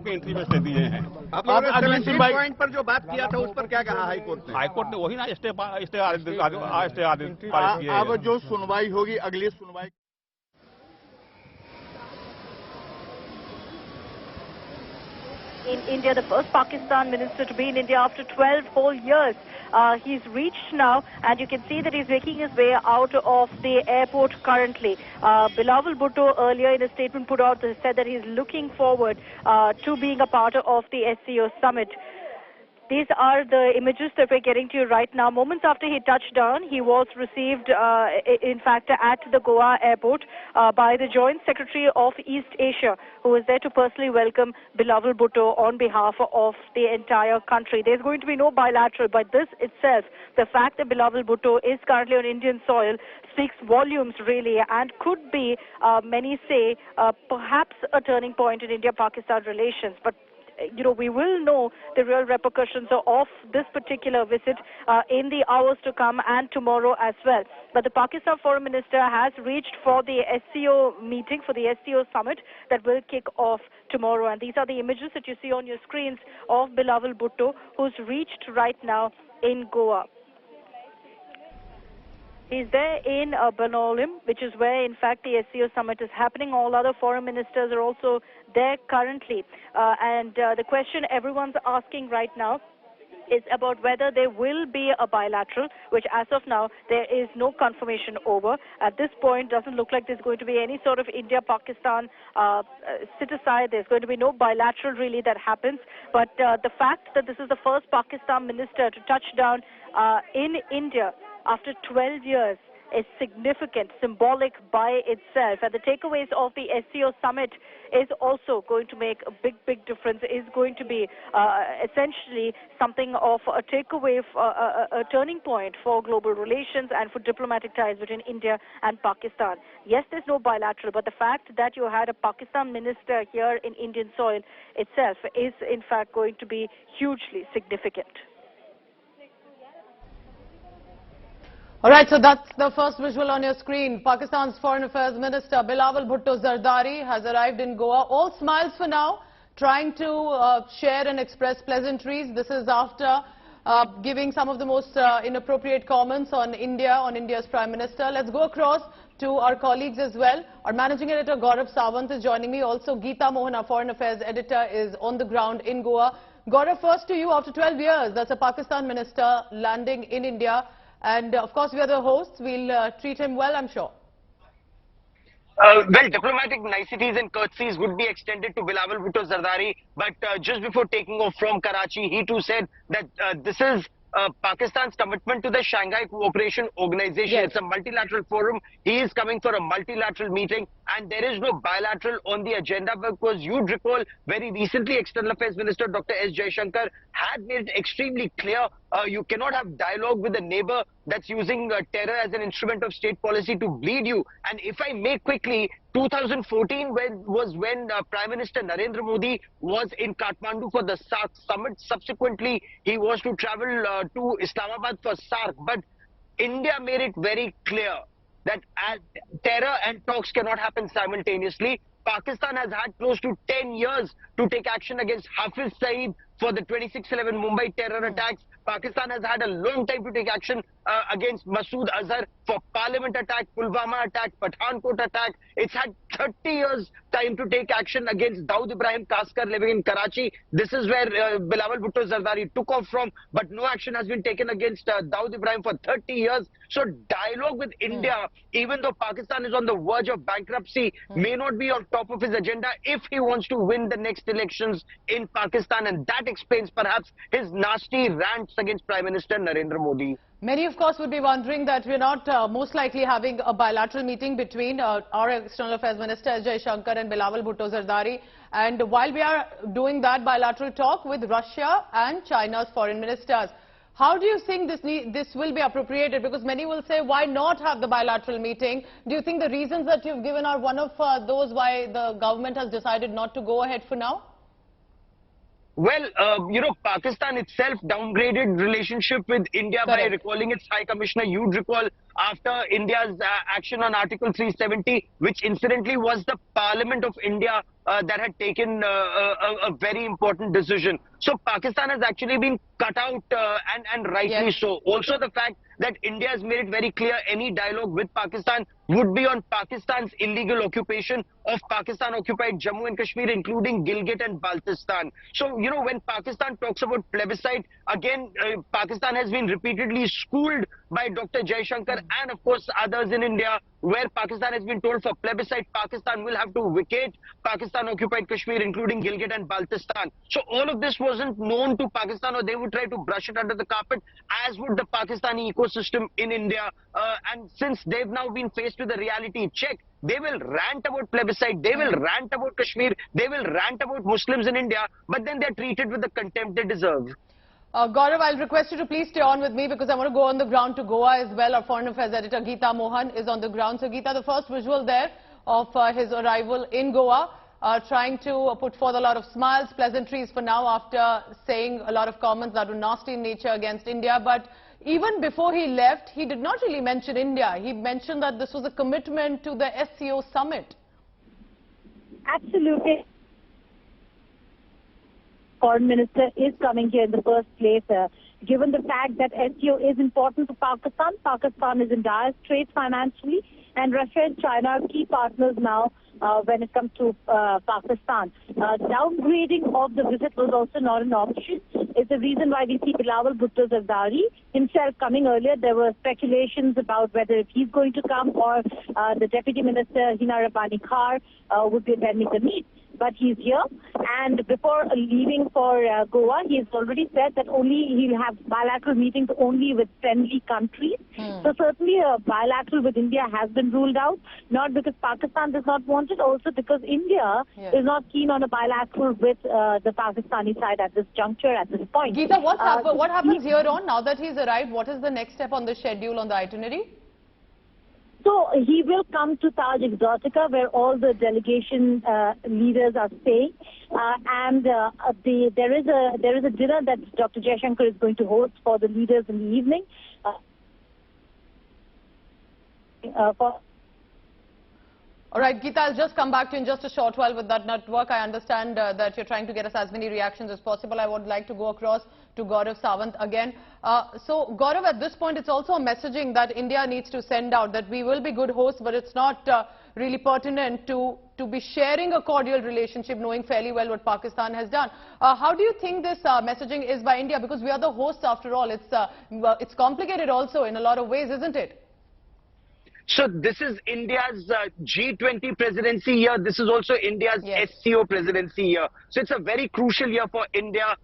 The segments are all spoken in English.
की एंट्री में दे दिए हैं। आप लोगों ने 17 पॉइंट पर जो बात किया था उस पर क्या कहा हाईकोर्ट ने? हाईकोर्ट ने वही ना स्टे आदेश पारित किए। अब जो सुनवाई होगी, अगली सुनवाई in India, the first Pakistan minister to be in India after 12 whole years. He's reached now, and you can see that he's making his way out of the airport currently. Bilawal Bhutto earlier in a statement put out said that he's looking forward to being a part of the SCO summit. These are the images that we're getting to you right now. Moments after he touched down, he was received, in fact, at the Goa airport by the Joint Secretary of East Asia, who was there to personally welcome Bilawal Bhutto on behalf of the entire country. There's going to be no bilateral, but this itself, the fact that Bilawal Bhutto is currently on Indian soil, speaks volumes really, and could be, many say, perhaps a turning point in India-Pakistan relations. But we will know the real repercussions of this particular visit in the hours to come and tomorrow as well. But the Pakistan Foreign Minister has reached for the SCO meeting, for the SCO summit that will kick off tomorrow. And these are the images that you see on your screens of Bilawal Bhutto, who's reached right now in Goa. He's there in Banolim, which is where, in fact, the SCO summit is happening. All other foreign ministers are also there currently. And the question everyone's asking right now is about whether there will be a bilateral, which as of now, there is no confirmation over. At this point, doesn't look like there's going to be any sort of India-Pakistan sit aside. There's going to be no bilateral really that happens. But the fact that this is the first Pakistan minister to touch down in India after 12 years is significant, symbolic by itself. And the takeaways of the SCO summit is also going to make a big, big difference, is going to be essentially something of a takeaway, a turning point for global relations and for diplomatic ties between India and Pakistan. Yes, there's no bilateral, but the fact that you had a Pakistan minister here in Indian soil itself is in fact going to be hugely significant. All right, so that's the first visual on your screen. Pakistan's Foreign Affairs Minister Bilawal Bhutto Zardari has arrived in Goa. All smiles for now, trying to share and express pleasantries. This is after giving some of the most inappropriate comments on India, on India's Prime Minister. Let's go across to our colleagues as well. Our Managing Editor Gaurav Sawant is joining me. Also, Geeta Mohan, our Foreign Affairs Editor, is on the ground in Goa. Gaurav, first to you, after 12 years, that's a Pakistan minister landing in India. And of course, we are the hosts. We'll treat him well, I'm sure. Well, diplomatic niceties and courtesies would be extended to Bilawal Bhutto Zardari. But just before taking off from Karachi, he too said that this is Pakistan's commitment to the Shanghai Cooperation Organization. Yes. It's a multilateral forum. He is coming for a multilateral meeting, and there is no bilateral on the agenda, because you'd recall very recently External Affairs Minister Dr. S. Jaishankar had made it extremely clear you cannot have dialogue with a neighbor that's using terror as an instrument of state policy to bleed you. And if I may quickly, 2014 was when Prime Minister Narendra Modi was in Kathmandu for the SAARC summit. Subsequently, he was to travel to Islamabad for SAARC. But India made it very clear that terror and talks cannot happen simultaneously. Pakistan has had close to 10 years to take action against Hafiz Saeed for the 26/11 Mumbai terror attacks. Pakistan has had a long time to take action against Masood Azhar for Parliament attack, Pulwama attack, Pathankot attack. It's had 30 years time to take action against Dawood Ibrahim Kaskar living in Karachi. This is where Bilawal Bhutto Zardari took off from, but no action has been taken against Dawood Ibrahim for 30 years. So dialogue with India, even though Pakistan is on the verge of bankruptcy, may not be on top of his agenda if he wants to win the next elections in Pakistan. And that explains perhaps his nasty rants against Prime Minister Narendra Modi. Many, of course, would be wondering that we're not most likely having a bilateral meeting between our External Affairs Minister S. Jaishankar and Bilawal Bhutto Zardari. And while we are doing that bilateral talk with Russia and China's foreign ministers, how do you think this will be appropriated? Because many will say, why not have the bilateral meeting? Do you think the reasons that you've given are one of those why the government has decided not to go ahead for now? Well, Pakistan itself downgraded relationship with India by recalling its High Commissioner. You'd recall after India's action on Article 370, which incidentally was the Parliament of India that had taken a very important decision. So Pakistan has actually been cut out and rightly so. Also the fact that India has made it very clear any dialogue with Pakistan would be on Pakistan's illegal occupation of Pakistan-occupied Jammu and Kashmir, including Gilgit and Baltistan. So, you know, when Pakistan talks about plebiscite, again, Pakistan has been repeatedly schooled by Dr. Jaishankar and, of course, others in India, where Pakistan has been told for plebiscite, Pakistan will have to vacate Pakistan-occupied Kashmir, including Gilgit and Baltistan. So all of this wasn't known to Pakistan, or they would try to brush it under the carpet, as would the Pakistani ecosystem in India. And since they've now been faced with a reality check, they will rant about plebiscite, they will rant about Kashmir, they will rant about Muslims in India, but then they're treated with the contempt they deserve. Gaurav, I'll request you to please stay on with me because I want to go on the ground to Goa as well. Our Foreign Affairs editor Geeta Mohan is on the ground. So Geeta, the first visual there of his arrival in Goa, trying to put forth a lot of smiles, pleasantries for now after saying a lot of comments that were nasty in nature against India. But even before he left, he did not really mention India. He mentioned that this was a commitment to the SCO summit. Absolutely. Foreign Minister is coming here in the first place, given the fact that SCO is important to Pakistan. Pakistan is in dire straits financially, and Russia and China are key partners now when it comes to Pakistan. Downgrading of the visit was also not an option. It's the reason why we see Bilawal Bhutto Zardari himself coming earlier. There were speculations about whether if he's going to come or the Deputy Minister Hina Rabbani Khar would be attending the meet. But he's here, and before leaving for Goa, he's already said that only he'll have bilateral meetings only with friendly countries. So certainly a bilateral with India has been ruled out, not because Pakistan does not want it, also because India is not keen on a bilateral with the Pakistani side at this juncture, at this point. Geeta, what happens here on, now that he's arrived, what is the next step on the schedule, on the itinerary? So he will come to Taj Exotica, where all the delegation leaders are staying, and there is a dinner that Dr. Jaishankar is going to host for the leaders in the evening. All right, Geeta, I'll just come back to you in just a short while with that network. I understand that you're trying to get us as many reactions as possible. I would like to go across to Gaurav Sawant again. So, Gaurav, at this point, it's also a messaging that India needs to send out, that we will be good hosts, but it's not really pertinent to be sharing a cordial relationship, knowing fairly well what Pakistan has done. How do you think this messaging is by India? Because we are the hosts after all. It's complicated also in a lot of ways, isn't it? So this is India's G20 presidency year. This is also India's SCO presidency year. So it's a very crucial year for India.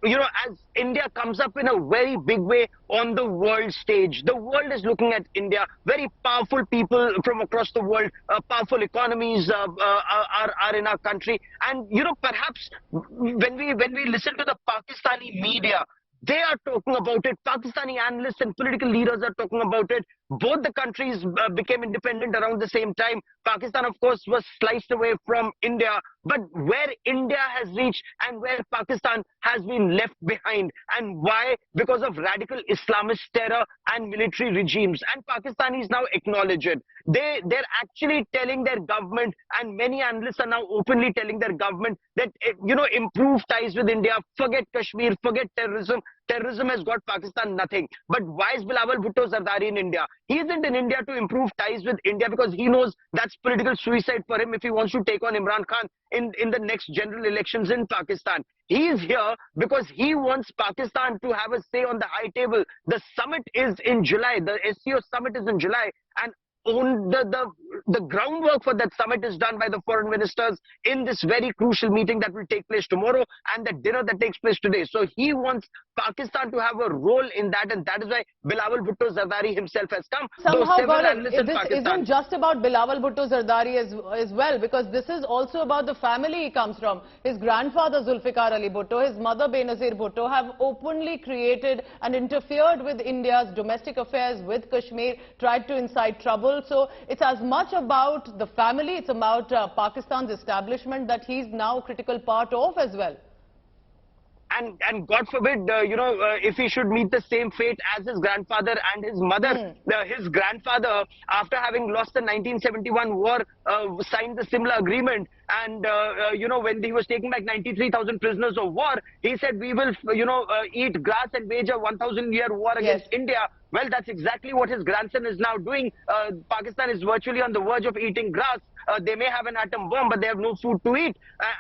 You know, as India comes up in a very big way on the world stage. The world is looking at India. Very powerful people from across the world, powerful economies are in our country. And, you know, perhaps when we listen to the Pakistani media, they are talking about it. Pakistani analysts and political leaders are talking about it. Both the countries became independent around the same time. Pakistan, of course, was sliced away from India. But where India has reached and where Pakistan has been left behind. And why? Because of radical Islamist terror and military regimes. And Pakistanis now acknowledge it. They're actually telling their government, and many analysts are now openly telling their government that, you know, improve ties with India, forget Kashmir, forget terrorism. Terrorism has got Pakistan nothing. But why is Bilawal Bhutto Zardari in India? He isn't in India to improve ties with India because he knows that's political suicide for him if he wants to take on Imran Khan in the next general elections in Pakistan. He is here because he wants Pakistan to have a say on the high table. The summit is in July. The SCO summit is in July. And the groundwork for that summit is done by the foreign ministers in this very crucial meeting that will take place tomorrow and the dinner that takes place today. So he wants Pakistan to have a role in that, and that is why Bilawal Bhutto Zardari himself has come. Somehow, this isn't just about Bilawal Bhutto Zardari as well, because this is also about the family he comes from. His grandfather Zulfikar Ali Bhutto, his mother Benazir Bhutto have openly created and interfered with India's domestic affairs with Kashmir, tried to incite trouble. So it's as much about the family, it's about Pakistan's establishment that he's now a critical part of as well. and God forbid, if he should meet the same fate as his grandfather and his mother. His grandfather, after having lost the 1971 war, signed the similar agreement. And, when he was taking back 93,000 prisoners of war, he said, we will, eat grass and wage a 1,000-year war against India. Well, that's exactly what his grandson is now doing. Pakistan is virtually on the verge of eating grass. They may have an atom bomb, but they have no food to eat.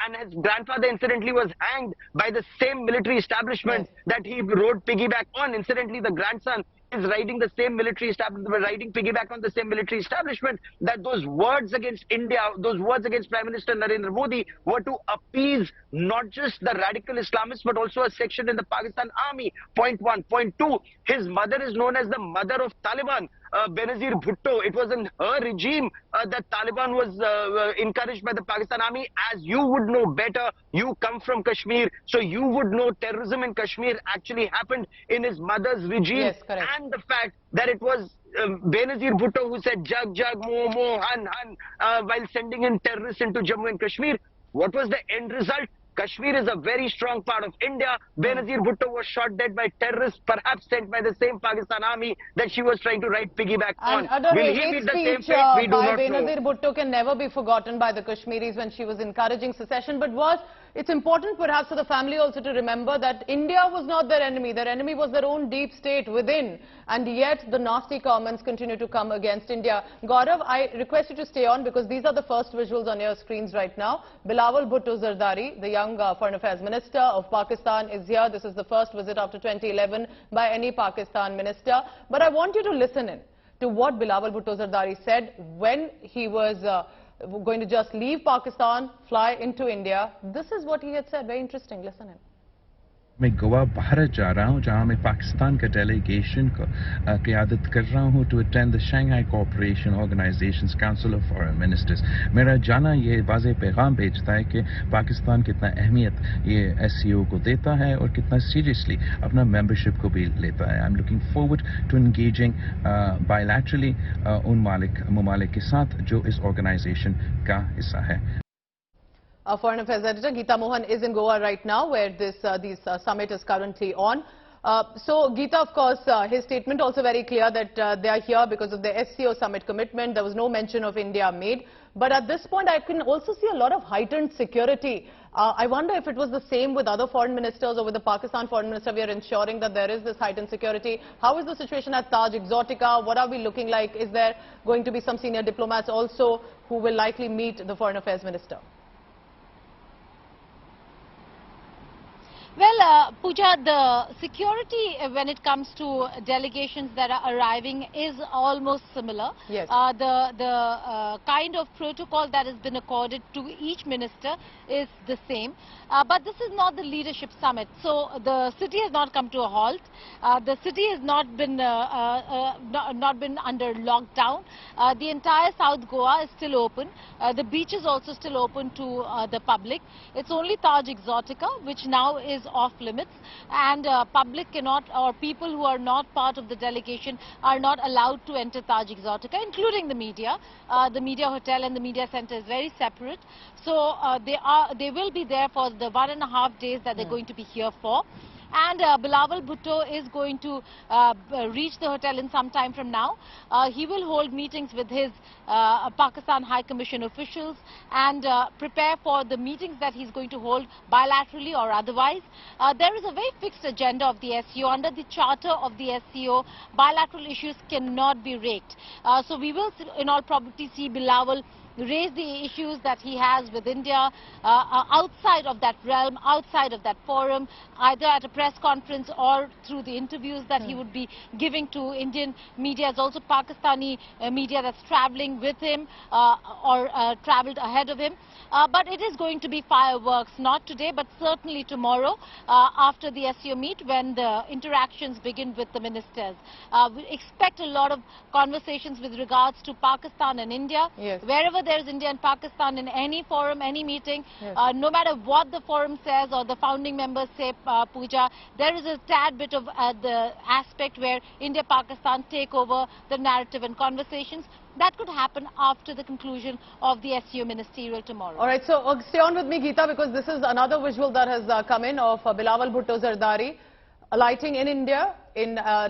And his grandfather, incidentally, was hanged by the same military establishment that he rode piggyback on. Incidentally, the grandson is riding the same military establishment, riding piggyback on the same military establishment. That those words against India, those words against Prime Minister Narendra Modi were to appease not just the radical Islamists, but also a section in the Pakistan army. Point one. Point two, his mother is known as the mother of Taliban. Benazir Bhutto. It was in her regime that Taliban was encouraged by the Pakistan army. As you would know better, you come from Kashmir, so you would know terrorism in Kashmir actually happened in his mother's regime. Yes, correct. And the fact that it was Benazir Bhutto who said Jag Jag Mo Mo Han Han while sending in terrorists into Jammu and Kashmir. What was the end result? Kashmir is a very strong part of India. Benazir Bhutto was shot dead by terrorists, perhaps sent by the same Pakistan army that she was trying to ride piggyback on. Will he meet the same fate? We do not know. Benazir Bhutto can never be forgotten by the Kashmiris when she was encouraging secession. But it's important perhaps for the family also to remember that India was not their enemy. Their enemy was their own deep state within. And yet the nasty comments continue to come against India. Gaurav, I request you to stay on because these are the first visuals on your screens right now. Bilawal Bhutto Zardari, the young Foreign Affairs Minister of Pakistan, is here. This is the first visit after 2011 by any Pakistan minister. But I want you to listen in to what Bilawal Bhutto Zardari said when he was going to just leave Pakistan, fly into India. This is what he had said. Very interesting. Listen in. मैं गोवा भारत जा रहा हूँ जहाँ मैं पाकिस्तान का delegation को क़यादत कर रहा हूँ to attend the Shanghai cooperation organisations council of foreign ministers. मेरा जाना ये वाज़ेह पैगाम भेजता है कि पाकिस्तान कितना अहमियत ये SCO को देता है और कितना सीरियसली अपना मेंबरशिप को भी लेता है. I am looking forward to engaging bilaterally उन ममालिक के साथ जो इस ऑर्गेनाइजेशन का हिस्सा है. Our Foreign Affairs Editor Geeta Mohan is in Goa right now, where this summit is currently on. So, Geeta, of course, his statement also very clear that they are here because of the SCO summit commitment. There was no mention of India made. But at this point, I can also see a lot of heightened security. I wonder if it was the same with other foreign ministers or with the Pakistan foreign minister. We are ensuring that there is this heightened security. How is the situation at Taj Exotica? What are we looking like? Is there going to be some senior diplomats also who will likely meet the foreign affairs minister? Well, Pooja, the security when it comes to delegations that are arriving is almost similar. Yes. The kind of protocol that has been accorded to each minister is the same. But this is not the leadership summit. So the city has not come to a halt. The city has not been under lockdown. The entire South Goa is still open. The beach is also still open to the public. It's only Taj Exotica which now is off limits, and public cannot, or people who are not part of the delegation are not allowed to enter Taj Exotica, including the media. The media hotel and the media center is very separate. So they will be there for the 1.5 days that they're going to be here for. And Bilawal Bhutto is going to reach the hotel in some time from now. He will hold meetings with his Pakistan High Commission officials and prepare for the meetings that he's going to hold bilaterally or otherwise. There is a very fixed agenda of the SCO. Under the charter of the SCO, bilateral issues cannot be raked. So we will, in all probability, see Bilawal raise the issues that he has with India outside of that realm, outside of that forum, either at a press conference or through the interviews that he would be giving to Indian media. There's also Pakistani media that's traveling with him or traveled ahead of him. But it is going to be fireworks, not today, but certainly tomorrow after the SCO meet when the interactions begin with the ministers. We expect a lot of conversations with regards to Pakistan and India. Yes. Wherever there's India and Pakistan in any forum, any meeting, Yes. no matter what the forum says or the founding members say, Pooja, there is a tad bit of the aspect where India-Pakistan take over the narrative and conversations. That could happen after the conclusion of the SCO ministerial tomorrow. All right, so stay on with me, Geeta, because this is another visual that has come in of Bilawal Bhutto Zardari alighting in India,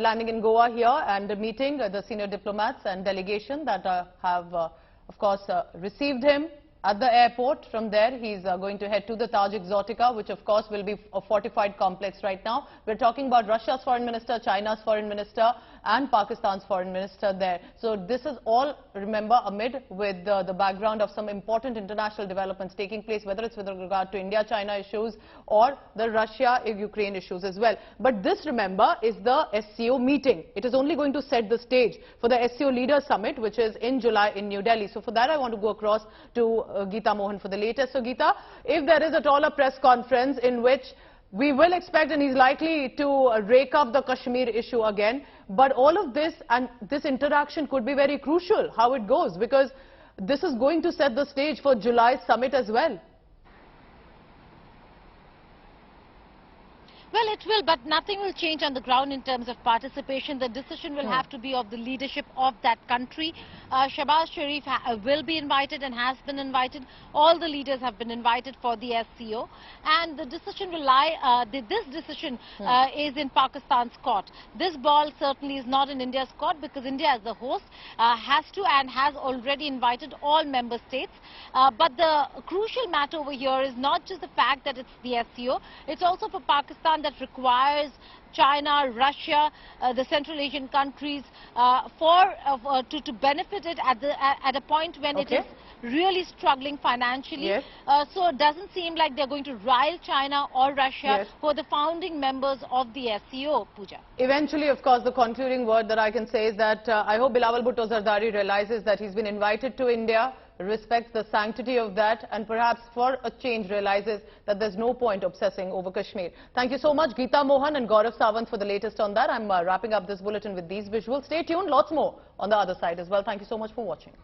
landing in Goa here and meeting the senior diplomats and delegation that have, of course, received him at the airport. From there, he's going to head to the Taj Exotica, which of course will be a fortified complex right now. We're talking about Russia's foreign minister, China's foreign minister, and Pakistan's foreign minister there. So this is all, remember, amid with the background of some important international developments taking place, whether it's with regard to India-China issues or the Russia-Ukraine issues as well. But this, remember, is the SCO meeting. It is only going to set the stage for the SCO Leaders Summit, which is in July in New Delhi. So for that, I want to go across to Geeta Mohan for the latest. So Geeta, if there is at all a press conference in which we will expect, and he's likely to rake up the Kashmir issue again, but all of this and this interaction could be very crucial, how it goes, because this is going to set the stage for July's summit as well. Well, it will, but nothing will change on the ground in terms of participation. The decision will have to be of the leadership of that country. Shehbaz Sharif will be invited and has been invited. All the leaders have been invited for the SCO. And the decision will lie, this decision is in Pakistan's court. This ball certainly is not in India's court because India as the host has to and has already invited all member states. But the crucial matter over here is not just the fact that it's the SCO, it's also for Pakistan that requires China, Russia, the Central Asian countries to benefit it at a point when it is really struggling financially. Yes. So it doesn't seem like they're going to rile China or Russia who are the founding members of the SCO, Pooja. Eventually, of course, the concluding word that I can say is that I hope Bilawal Bhutto Zardari realizes that he's been invited to India, respects the sanctity of that, and perhaps for a change realizes that there's no point obsessing over Kashmir. Thank you so much, Geeta Mohan and Gaurav Sawant, for the latest on that. I'm wrapping up this bulletin with these visuals. Stay tuned, lots more on the other side as well. Thank you so much for watching.